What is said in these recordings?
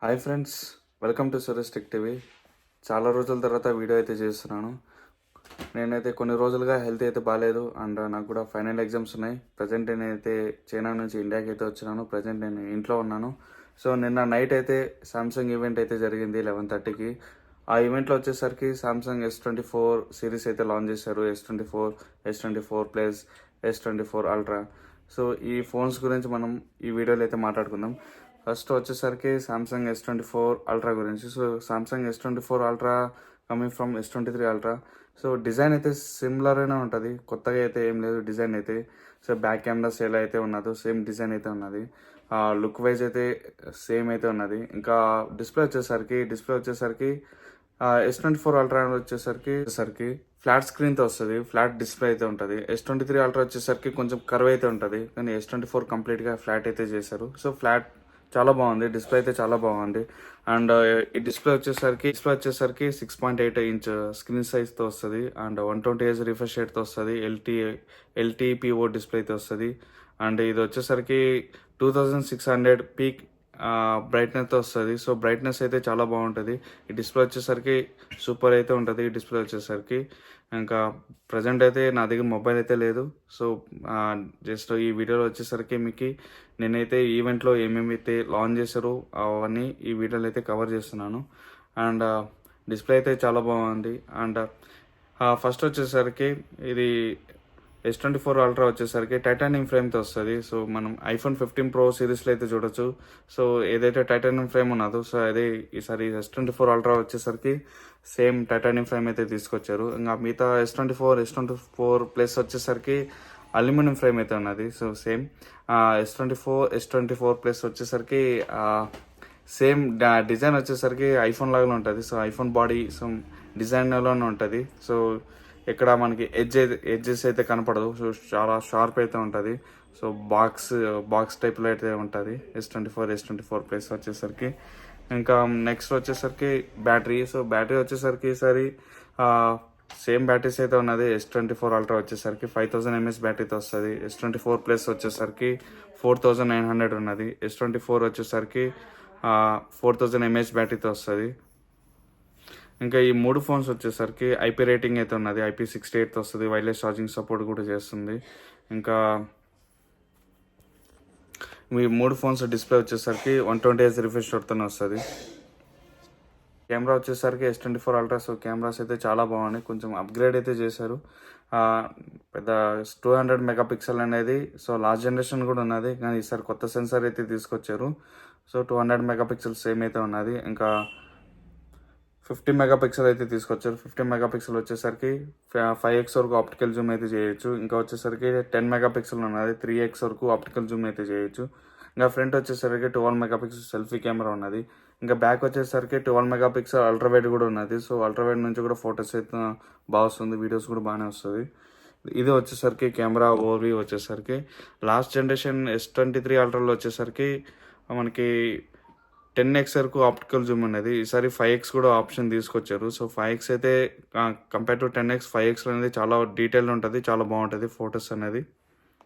Hi friends, welcome to Suresh tech TV. చాలా రోజుల తర్వాత వీడియో అయితే చేస్తున్నాను. నేనైతే కొన్ని రోజులుగా హెల్త్ అయితే బాగాలేదు అండ్ నాకు కూడా ఫైనల్ ఎగ్జామ్స్ ఉన్నాయి. ప్రజెంట్ నేనైతే చైనా నుంచి ఇండియాకి అయితే వచ్చినాను. ప్రజెంట్ నేను ఇంట్లో ఉన్నాను. సో నిన్న నైట్ అయితే సామ్సంగ్ ఈవెంట్ అయితే జరిగింది 11:30కి. ఆ ఈవెంట్లో వచ్చేసరికి సామ్సంగ్ S24 సిరీస్ అయితే లాంచ్ చేశారు. S24 plus, S24 ultra. So ఈ ఫోన్స్ గురించి మనం ఈ వీడియోలో అయితే మాట్లాడుకుందాం. ఫస్ట్ వచ్చేసరికి సామ్సంగ్ S24 అల్ట్రా గురించి. So Samsung S24 ultra coming from S23 ultra. So design అయితే సిమిలర్ అయినా ఉంటుంది, కొత్తగా అయితే ఏం లేదు డిజైన్ అయితే. సో బ్యాక్ కెమెరాస్ ఎలా అయితే ఉన్నదో సేమ్ డిజైన్ అయితే ఉన్నది. లుక్ వైజ్ అయితే సేమ్ అయితే ఉన్నది. ఇంకా డిస్ప్లే వచ్చేసరికి S24 అల్ట్రా వచ్చేసరికి ఫ్లాట్ స్క్రీన్తో వస్తుంది, ఫ్లాట్ డిస్ప్లే అయితే ఉంటుంది. S23 అల్ట్రా వచ్చేసరికి కొంచెం కర్వ్ అయితే ఉంటుంది, కానీ S24 కంప్లీట్గా ఫ్లాట్ అయితే చేశారు. సో ఫ్లాట్ చాలా బాగుంది, డిస్ప్లే అయితే చాలా బాగుంది. అండ్ ఈ డిస్ప్లే వచ్చేసరికి 6.8 ఇంచ్ స్క్రీన్ సైజ్తో వస్తుంది అండ్ 120Hz రిఫ్రెష్ రేట్తో వస్తుంది. ఎల్టీపీఓ డిస్ప్లే అయితే వస్తుంది. అండ్ ఇది వచ్చేసరికి 2600 పీక్ బ్రైట్నెస్తో వస్తుంది. సో బ్రైట్నెస్ అయితే చాలా బాగుంటుంది. ఈ డిస్ప్లే వచ్చేసరికి సూపర్ అయితే ఉంటుంది. ఈ డిస్ప్లే వచ్చేసరికి ఇంకా ప్రజెంట్ అయితే నా దగ్గర మొబైల్ అయితే లేదు. సో జస్ట్ ఈ వీడియోలో వచ్చేసరికి మీకు నేనైతే ఈవెంట్లో ఏమేమి అయితే లాంచ్ చేశారో అవన్నీ ఈ వీడియోలో అయితే కవర్ చేస్తున్నాను. అండ్ డిస్ప్లే అయితే చాలా బాగుంది. అండ్ ఫస్ట్ వచ్చేసరికి ఇది S24 అల్ట్రా వచ్చేసరికి టైటానియం ఫ్రేమ్తో వస్తుంది. సో మనం iPhone 15 Pro సిరీస్లో అయితే చూడొచ్చు. సో ఏదైతే టైటానియం ఫ్రేమ్ ఉన్నదో సో అదే ఈసారి S24 అల్ట్రా వచ్చేసరికి సేమ్ టైటానియం ఫ్రేమ్ అయితే తీసుకొచ్చారు. ఇంకా మిగతా S24 ప్లస్ వచ్చేసరికి అల్యూమినియం ఫ్రేమ్ అయితే ఉన్నది. సో సేమ్ S24 ప్లస్ వచ్చేసరికి సేమ్ డిజైన్ వచ్చేసరికి ఐఫోన్ లాగానే ఉంటుంది. సో ఐఫోన్ బాడీ సో డిజైన్లోనే ఉంటుంది. సో ఇక్కడ మనకి ఎడ్జెస్ అయితే కనపడదు. సో చాలా షార్ప్ అయితే ఉంటుంది. సో బాక్స్ టైప్లో అయితే ఉంటుంది S24 ప్లస్ వచ్చేసరికి. ఇంకా నెక్స్ట్ వచ్చేసరికి బ్యాటరీ. సో బ్యాటరీ వచ్చేసరికి ఈసారి సేమ్ బ్యాటరీస్ అయితే ఉన్నది. S24 అల్ట్రా వచ్చేసరికి 5000 mAh బ్యాటరీతో వస్తుంది. S24 ప్లస్ వచ్చేసరికి 4900 ఉన్నది. S24 వచ్చేసరికి 4000 mAh బ్యాటరీతో వస్తుంది. ఇంకా ఈ మూడు ఫోన్స్ వచ్చేసరికి IP రేటింగ్ అయితే ఉన్నది. IP68 వస్తుంది. వైర్లెస్ ఛార్జింగ్ సపోర్ట్ కూడా చేస్తుంది. ఇంకా మీ మూడు ఫోన్స్ డిస్ప్లే వచ్చేసరికి 120Hz రిఫ్రెష్ రేట్తో వస్తుంది. కెమెరా వచ్చేసరికి S24 అల్ట్రా. సో కెమెరాస్ అయితే చాలా బాగున్నాయి, కొంచెం అప్గ్రేడ్ అయితే చేశారు. పెద్ద 200 మెగాపిక్సెల్ అనేది సో లాస్ట్ జనరేషన్ కూడా ఉన్నది, కానీ ఈసారి కొత్త సెన్సార్ అయితే తీసుకొచ్చారు. సో 200 మెగాపిక్సెల్ సేమ్ అయితే ఉన్నది. ఇంకా 50 మెగాపిక్సెల్ అయితే తీసుకొచ్చారు. 50 మెగాపిక్సెల్ వచ్చేసరికి 5x వరకు ఆప్టికల్ జూమ్ అయితే చేయొచ్చు. ఇంకా వచ్చేసరికి 10 మెగాపిక్సెల్ ఉన్నది, 3x వరకు ఆప్టికల్ జూమ్ అయితే చేయొచ్చు. ఇంకా ఫ్రంట్ వచ్చేసరికి 12 మెగాపిక్సెల్ సెల్ఫీ కెమెరా ఉన్నది. ఇంకా బ్యాక్ వచ్చేసరికి 12 మెగాపిక్సెల్ అల్ట్రావైడ్ కూడా ఉన్నది. సో అల్ట్రావైడ్ నుంచి కూడా ఫొటోస్ అయితే బాగా వస్తుంది, వీడియోస్ కూడా బాగానే వస్తుంది. ఇది వచ్చేసరికి కెమెరా ఓవర్వ్యూ వచ్చేసరికి లాస్ట్ జనరేషన్ S23 అల్ట్రాలో వచ్చేసరికి మనకి 10x వరకు ఆప్టికల్ జూమ్ ఉన్నది. ఈసారి 5x కూడా ఆప్షన్ తీసుకొచ్చారు. సో 5x అయితే కంపేర్ టు 10x 5x అనేది చాలా డీటెయిల్ ఉంటుంది, చాలా బాగుంటుంది ఫొటోస్ అనేది.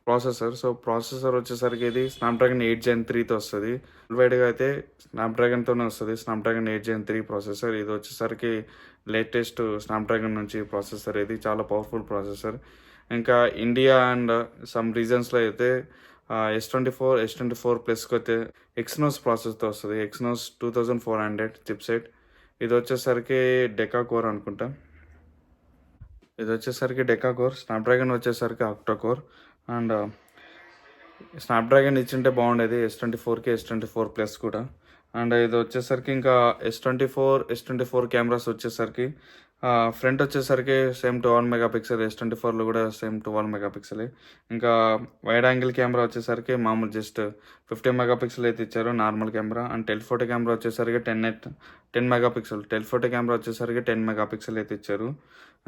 ప్రాసెసర్ వచ్చేసరికి ఇది స్నాప్డ్రాగన్ 8 Gen 3తో వస్తుంది. వైడ్గా అయితే స్నాప్డ్రాగన్తోనే వస్తుంది. Snapdragon 8 Gen 3 processor. ఇది వచ్చేసరికి లేటెస్ట్ స్నాప్డ్రాగన్ నుంచి ప్రాసెసర్. ఇది చాలా పవర్ఫుల్ ప్రాసెసర్. ఇంకా ఇండియా అండ్ సమ్ రీజన్స్లో అయితే S24 ప్లస్కి అయితే ఎక్స్నోస్ ప్రాసెస్తో వస్తుంది. Exynos 2400 chipset. ఇది వచ్చేసరికి డెకా కోర్ అనుకుంటా. స్నాప్డ్రాగన్ వచ్చేసరికి ఆక్టా కోర్. అండ్ స్నాప్డ్రాగన్ ఇచ్చింటే బాగుండేది S24కి, S24 ప్లస్ కూడా. అండ్ ఇది వచ్చేసరికి ఇంకా S24 కెమెరాస్ వచ్చేసరికి ఫ్రంట్ వచ్చేసరికి సేమ్ 12 మెగాపిక్సెల్. S24లో కూడా సేమ్ 12 మెగాపిక్సెలే. ఇంకా వైడ్ యాంగిల్ కెమెరా వచ్చేసరికి మామూలు జస్ట్ 50 మెగాపిక్సెల్ అయితే ఇచ్చారు, normal camera. And telephoto camera వచ్చేసరికి 10 మెగాపిక్సెల్. టెలిఫోటో కెమెరా వచ్చేసరికి 10 మెగాపిక్సెల్ అయితే ఇచ్చారు.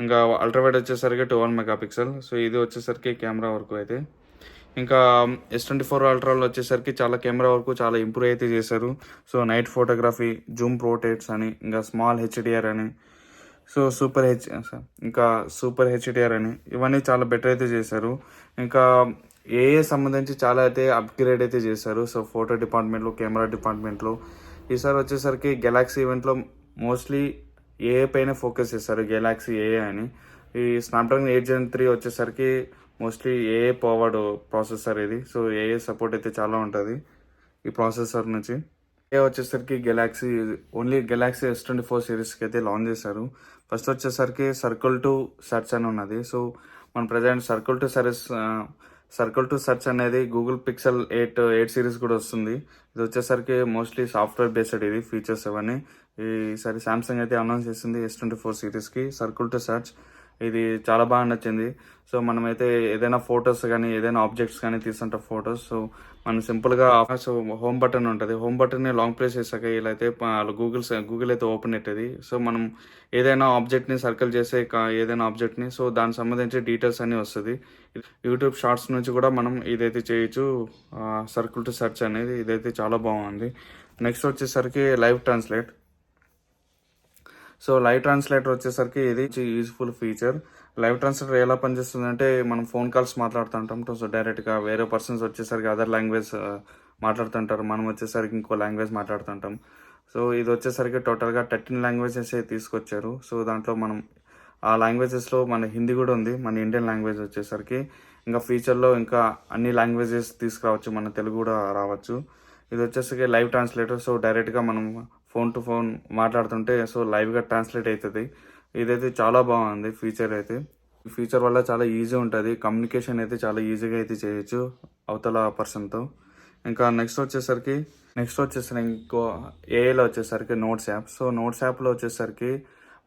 ఇంకా అల్ట్రావైడ్ వచ్చేసరికి 12 మెగాపిక్సెల్. సో ఇది వచ్చేసరికి కెమెరా వరకు అయితే. ఇంకా S24 అల్ట్రాలో వచ్చేసరికి చాలా కెమెరా వరకు చాలా ఇంప్రూవ్ అయితే చేశారు. సో నైట్ ఫోటోగ్రఫీ, జూమ్ ప్రోటేట్స్ అని, ఇంకా స్మాల్ HDR అని, సో సూపర్ HDR అని, ఇవన్నీ చాలా బెటర్ అయితే చేశారు. ఇంకా సంబంధించి చాలా అయితే అప్గ్రేడ్ అయితే చేశారు. సో ఫోటో డిపార్ట్మెంట్లో, కెమెరా డిపార్ట్మెంట్లో ఈసారి వచ్చేసరికి గెలాక్సీ ఈవెంట్లో మోస్ట్లీ ఏఏ పైన ఫోకస్ చేస్తారు, గెలాక్సీ ఏఏ అని. ఈ స్నాప్డ్రాగన్ 8 Gen 3 వచ్చేసరికి మోస్ట్లీ ఏఏ పవర్డ్ ప్రాసెసర్ ఇది. సో ఏఏ సపోర్ట్ అయితే చాలా ఉంటుంది ఈ ప్రాసెసర్ నుంచి. ఏ వచ్చేసరికి గెలాక్సీ ఓన్లీ గెలాక్సీ S24 సిరీస్కి అయితే లాంచ్ చేశారు. ఫస్ట్ వచ్చేసరికి సర్కిల్ టు సెర్చ్ అని ఉన్నది. సో మన ప్రజెంట్ సర్కిల్ టు సెర్చ్ అనేది గూగుల్ పిక్సెల్ 8 సిరీస్ కూడా వస్తుంది. ఇది వచ్చేసరికి మోస్ట్లీ సాఫ్ట్వేర్ బేస్డ్ ఇది ఫీచర్స్ అవన్నీ. ఈసారి సామ్సంగ్ అయితే అనౌన్స్ చేసింది S24 సిరీస్కి సర్కిల్ టు సెర్చ్. ఇది చాలా బాగా నచ్చింది. సో మనమైతే ఏదైనా ఫొటోస్ కానీ ఏదైనా ఆబ్జెక్ట్స్ కానీ తీసుకుంటాం ఫొటోస్. సో మనం సింపుల్గా హోమ్ బటన్ ఉంటుంది. హోమ్ బటన్ని లాంగ్ ప్రెస్ చేసాక ఇలా అయితే గూగుల్ అయితే ఓపెన్ అవుతుంది. సో మనం ఏదైనా ఆబ్జెక్ట్ని సర్కిల్ చేసే ఏదైనా ఆబ్జెక్ట్ని సో దానికి సంబంధించి డీటెయిల్స్ అన్నీ వస్తుంది. యూట్యూబ్ షార్ట్స్ నుంచి కూడా మనం ఇదైతే చేయొచ్చు, సర్కిల్ టు సెర్చ్ అనేది. ఇదైతే చాలా బాగుంది. నెక్స్ట్ వచ్చేసరికి live translate. So live translator వచ్చేసరికి ఇది యూజ్ఫుల్ ఫీచర్. లైవ్ ట్రాన్స్లేటర్ ఎలా పనిచేస్తుంది అంటే మనం ఫోన్ కాల్స్ మాట్లాడుతుంటాం. సో డైరెక్ట్గా వేరే పర్సన్స్ వచ్చేసరికి అదర్ లాంగ్వేజ్ మాట్లాడుతుంటారు, మనం వచ్చేసరికి ఇంకో లాంగ్వేజ్ మాట్లాడుతుంటాం. సో ఇది వచ్చేసరికి టోటల్గా 13 లాంగ్వేజెస్ తీసుకొచ్చారు. సో దాంట్లో మనం ఆ లాంగ్వేజెస్లో మన హిందీ కూడా ఉంది, మన ఇండియన్ లాంగ్వేజ్ వచ్చేసరికి. ఇంకా ఫ్యూచర్లో ఇంకా అన్ని లాంగ్వేజెస్ తీసుకురావచ్చు, మన తెలుగు కూడా రావచ్చు. ఇది వచ్చేసరికి లైవ్ ట్రాన్స్లేటర్. సో డైరెక్ట్గా మనం ఫోన్ టు ఫోన్ మాట్లాడుతుంటే సో లైవ్గా ట్రాన్స్లేట్ అవుతుంది. ఇదైతే చాలా బాగుంది ఫీచర్ అయితే. ఈ ఫీచర్ వల్ల చాలా ఈజీ ఉంటుంది, కమ్యూనికేషన్ అయితే చాలా ఈజీగా అయితే చేయొచ్చు అవతల పర్సన్తో. ఇంకా నెక్స్ట్ వచ్చేసరికి ఇంకో ఏఐలో వచ్చేసరికి నోట్స్ యాప్. సో నోట్స్ యాప్లో వచ్చేసరికి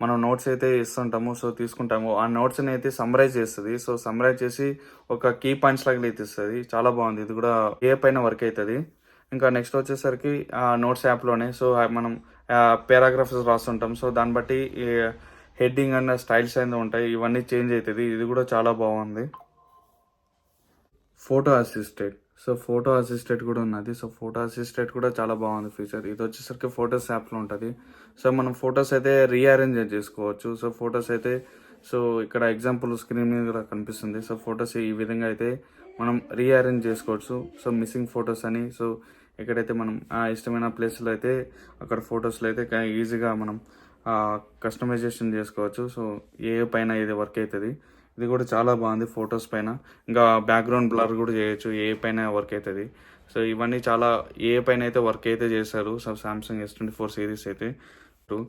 మనం నోట్స్ అయితే ఇస్తుంటాము, సో తీసుకుంటాము. ఆ నోట్స్ని అయితే సమ్మరైజ్ చేస్తుంది. సో సమ్మరైజ్ చేసి ఒక కీ పాయింట్స్ లాగా అయితే ఇస్తుంది. చాలా బాగుంది. ఇది కూడా ఏ పైన వర్క్ అవుతుంది. ఇంకా నెక్స్ట్ వచ్చేసరికి నోట్స్ యాప్లోనే సో మనం పారాగ్రాఫ్స్ రాస్తుంటాం. సో దాన్ని బట్టి హెడ్డింగ్ అండ్ స్టైల్స్ అనేది ఉంటాయి, ఇవన్నీ చేంజ్ అవుతుంది. ఇది కూడా చాలా బాగుంది. Photo assistant. So photo assistant కూడా ఉన్నది. సో ఫోటో అసిస్టెంట్ కూడా చాలా బాగుంది ఫీచర్. ఇది వచ్చేసరికి ఫొటోస్ యాప్లో ఉంటుంది. సో మనం ఫొటోస్ అయితే రీఅరేంజ్ చేసుకోవచ్చు. సో ఫొటోస్ అయితే సో ఇక్కడ ఎగ్జాంపుల్ స్క్రీన్ మీద కూడా కనిపిస్తుంది. సో ఫొటోస్ ఈ విధంగా అయితే మనం రీఅరేంజ్ చేసుకోవచ్చు. సో మిస్సింగ్ ఫొటోస్ అని సో ఎక్కడైతే మనం ఇష్టమైన ప్లేస్లో అయితే అక్కడ ఫొటోస్లో అయితే ఈజీగా మనం కస్టమైజేషన్ చేసుకోవచ్చు. సో ఏ పైన ఇది వర్క్ అవుతుంది. ఇది కూడా చాలా బాగుంది ఫొటోస్ పైన. ఇంకా బ్యాక్గ్రౌండ్ బ్లర్ కూడా చేయొచ్చు, ఏ పైన వర్క్ అవుతుంది. సో ఇవన్నీ చాలా ఏ పైన అయితే వర్క్ అయితే చేశారు. సో సామ్సంగ్ S24 సిరీస్ అయితే.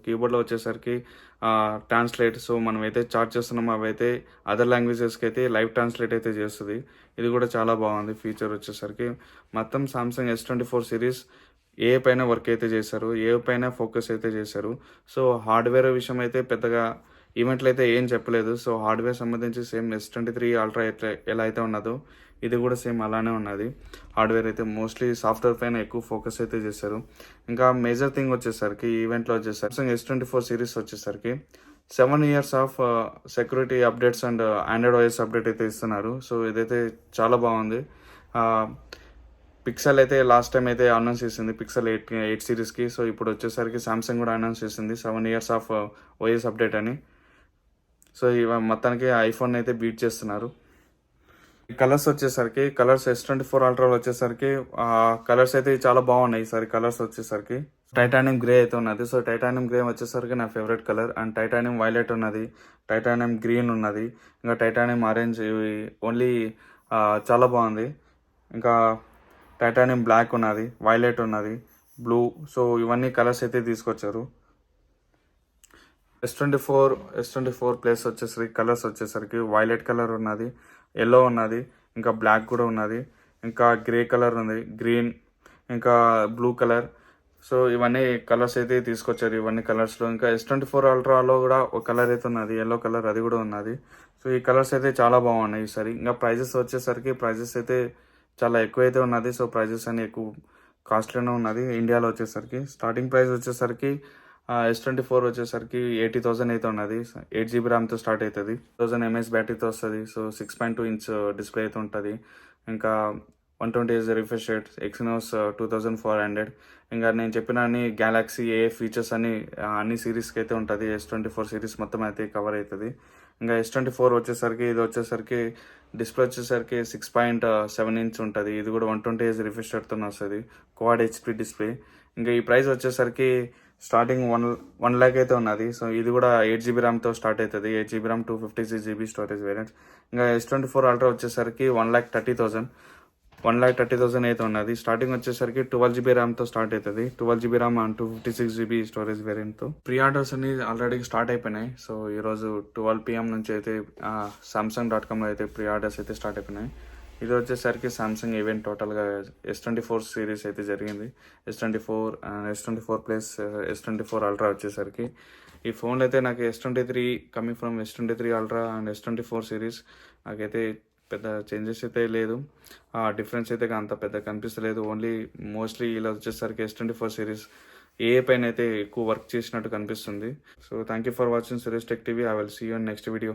కీబోర్డ్లో వచ్చేసరికి ట్రాన్స్లేట్. సో మనం అయితే చార్ట్ చేస్తున్నామో అవైతే అదర్ లాంగ్వేజెస్కి అయితే లైవ్ ట్రాన్స్లేట్ అయితే చేస్తుంది. ఇది కూడా చాలా బాగుంది ఫీచర్ వచ్చేసరికి. మొత్తం సామ్సంగ్ S24 సిరీస్ ఏ పైన వర్క్ అయితే చేశారు, ఏ పైన ఫోకస్ అయితే చేశారు. సో హార్డ్వేర్ విషయం అయితే పెద్దగా ఈవెంట్లు అయితే ఏం చెప్పలేదు. సో హార్డ్వేర్ సంబంధించి సేమ్ S23 అల్ట్రా ఎలా అయితే ఉన్నదో ఇది కూడా సేమ్ అలానే ఉన్నది. హార్డ్వేర్ అయితే మోస్ట్లీ సాఫ్ట్వేర్ పైన ఎక్కువ ఫోకస్ అయితే చేశారు. ఇంకా మేజర్ థింగ్ వచ్చేసరికి ఈవెంట్లో వచ్చేసరికి సామ్సంగ్ S24 సిరీస్ వచ్చేసరికి 7 years of security updates and Android OS update అయితే ఇస్తున్నారు. సో ఇదైతే చాలా బాగుంది. పిక్సెల్ అయితే లాస్ట్ టైం అయితే అనౌన్స్ చేసింది పిక్సెల్ 8 సిరీస్కి. సో ఇప్పుడు వచ్చేసరికి సామ్సంగ్ కూడా అనౌన్స్ చేసింది 7 years ఆఫ్ OS అప్డేట్ అని. సో మొత్తానికి ఐఫోన్ అయితే బీట్ చేస్తున్నారు. కలర్స్ వచ్చేసరికి S24 అల్ట్రాలో వచ్చేసరికి కలర్స్ అయితే చాలా బాగున్నాయి. ఈసారి కలర్స్ వచ్చేసరికి టైటానియం గ్రే అయితే ఉన్నది. సో టైటానియం గ్రే వచ్చేసరికి నా favourite colour. And titanium violet ఉన్నది, టైటానియం గ్రీన్ ఉన్నది, ఇంకా టైటానియం ఆరెంజ్. ఇవి ఓన్లీ చాలా బాగుంది. ఇంకా టైటానియం బ్లాక్ ఉన్నది, వైలెట్ ఉన్నది, బ్లూ. సో ఇవన్నీ కలర్స్ అయితే తీసుకొచ్చారు. S24 ప్లస్ వచ్చేసరికి కలర్స్ వచ్చేసరికి వైలెట్ కలర్ ఉన్నది, ఎల్లో ఉన్నది, ఇంకా బ్లాక్ కూడా ఉన్నది, ఇంకా గ్రే కలర్ ఉంది, గ్రీన్, ఇంకా బ్లూ కలర్. సో ఇవన్నీ కలర్స్ అయితే తీసుకొచ్చారు. ఇవన్నీ కలర్స్లో ఇంకా S24 అల్ట్రాలో కూడా ఒక కలర్ అయితే ఉన్నది, ఎల్లో కలర్, అది కూడా ఉన్నది. సో ఈ కలర్స్ అయితే చాలా బాగున్నాయి ఈసారి. ఇంకా ప్రైజెస్ వచ్చేసరికి ప్రైజెస్ అయితే చాలా ఎక్కువ అయితే ఉన్నది. సో ప్రైజెస్ అని ఎక్కువ కాస్ట్లీనే ఉన్నది. ఇండియాలో వచ్చేసరికి స్టార్టింగ్ ప్రైస్ వచ్చేసరికి S24 వచ్చేసరికి 80,000 అయితే ఉన్నది. 8GB ర్యామ్తో స్టార్ట్ అవుతుంది, 1000 mAh బ్యాటరీతో వస్తుంది. సో 6.2 inch డిస్ప్లే అయితే ఉంటుంది. ఇంకా 120Hz రిఫ్రెష్ రేట్, Exynos 2400. ఇంకా నేను చెప్పిన అన్ని గ్యాలక్సీ ఏ ఫీచర్స్ అన్ని సిరీస్కి అయితే ఉంటుంది. S24 సిరీస్ మొత్తం అయితే కవర్ అవుతుంది. ఇంకా S24 వచ్చేసరికి ఇది వచ్చేసరికి డిస్ప్లే వచ్చేసరికి 6.7 inch ఉంటుంది. ఇది కూడా 120Hz రిఫ్రెష్ రేట్తో వస్తుంది, క్వాడ్ HP డిస్ప్లే. ఇంకా ఈ ప్రైస్ వచ్చేసరికి స్టార్టింగ్ 1 lakh అయితే ఉన్నది. సో ఇది కూడా 8 GB ర్యామ్తో స్టార్ట్ అవుతుంది. 8 GB RAM 256 GB storage variant. ఇంకా S24 అల్ట్రా వచ్చేసరికి 1,30,000 1,30,000 అయితే ఉన్నది. స్టార్టింగ్ వచ్చేసరికి 12 GB ర్యామ్తో స్టార్ట్ అవుతుంది. 12 GB RAM and 256 GB storage వేరియంట్తో. ప్రీ ఆర్డర్స్ అన్ని ఆల్రెడీ స్టార్ట్ అయిపోయినాయి. సో ఈరోజు 12 PM నుంచి అయితే Samsung.comలో అయితే ప్రీ ఆర్డర్స్ అయితే స్టార్ట్ అయిపోయినాయి. ఇది వచ్చేసరికి సామ్సంగ్ ఈవెంట్ టోటల్గా S24 సిరీస్ అయితే జరిగింది. S24 and S24 plus S24 ultra వచ్చేసరికి ఈ ఫోన్లో అయితే నాకు S23 coming from S23 ultra and S24 series నాకైతే పెద్ద చేంజెస్ అయితే లేదు. డిఫరెన్స్ అయితే అంత పెద్ద కనిపిస్తలేదు. ఓన్లీ మోస్ట్లీ ఇలా వచ్చేసరికి S24 సిరీస్ ఏ పైన అయితే ఎక్కువ వర్క్ చేసినట్టు కనిపిస్తుంది. So thank you for watching Suresh tech TV. I will see you in next video.